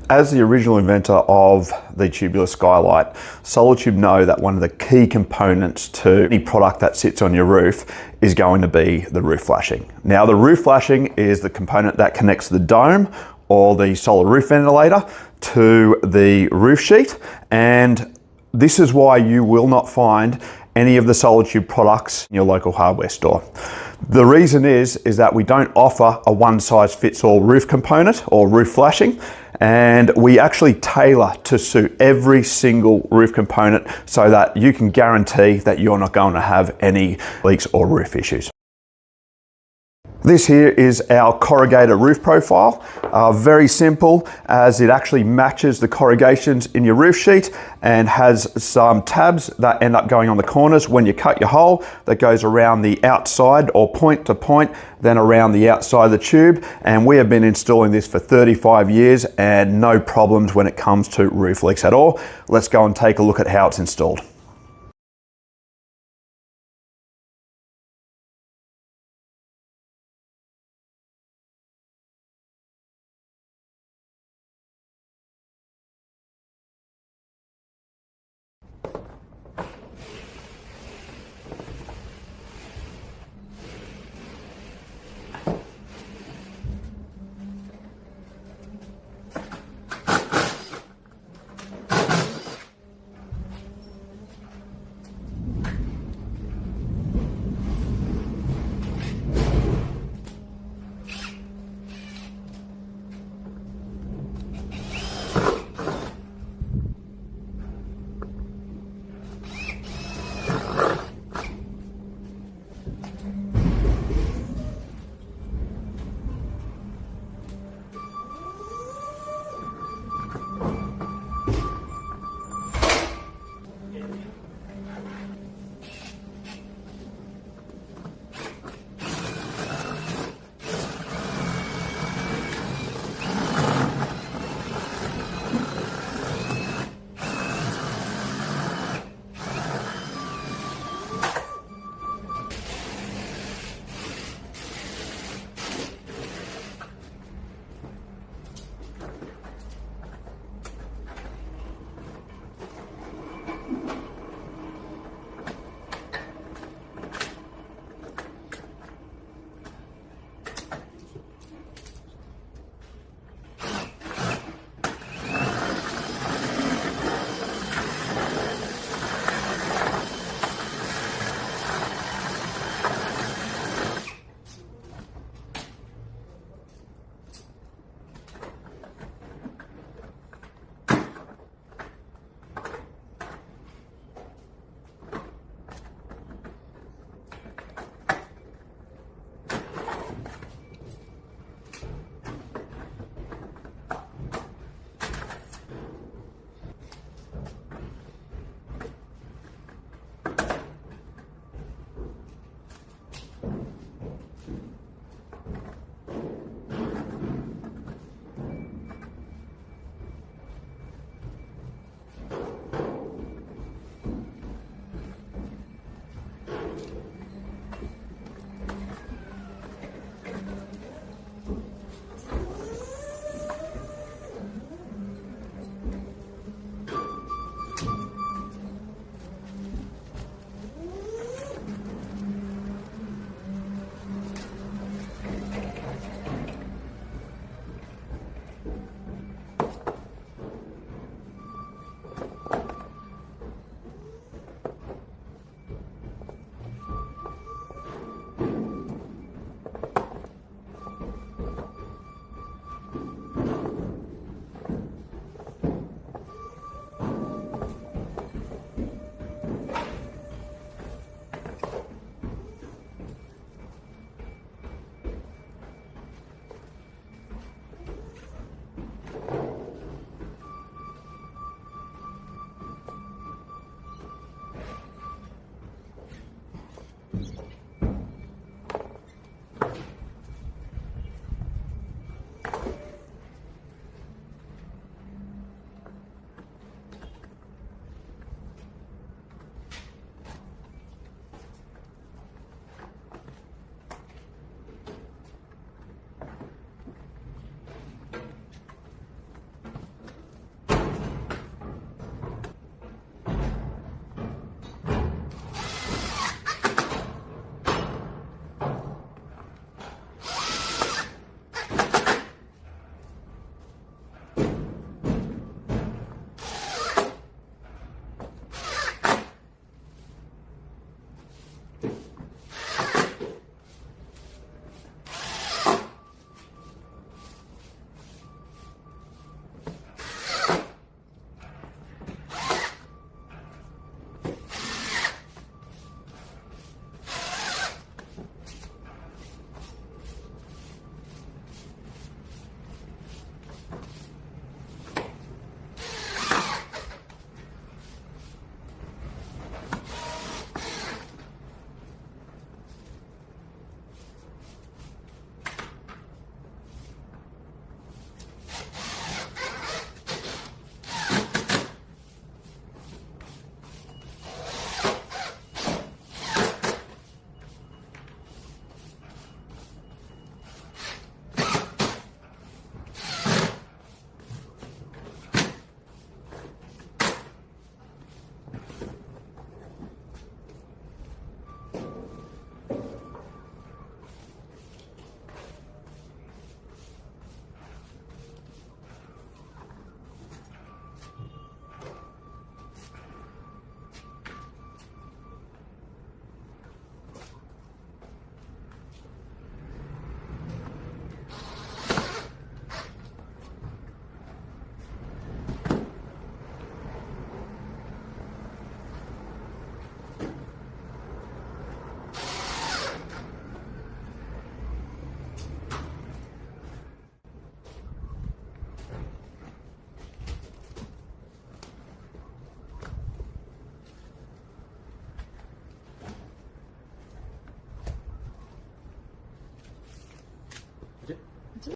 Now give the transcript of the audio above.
As the original inventor of the tubular skylight, Solatube know that one of the key components to any product that sits on your roof is going to be the roof flashing. Now, the roof flashing is the component that connects the dome or the solid roof ventilator to the roof sheet, and this is why you will not find any of the Solatube products in your local hardware store. The reason is that we don't offer a one-size-fits-all roof component or roof flashing, and we actually tailor to suit every single roof component so that you can guarantee that you're not going to have any leaks or roof issues. This here is our corrugated roof profile. Very simple, as it actually matches the corrugations in your roof sheet and has some tabs that end up going on the corners when you cut your hole, that goes around the outside or point to point, then around the outside of the tube. And we have been installing this for 35 years and no problems when it comes to roof leaks at all. Let's go and take a look at how it's installed.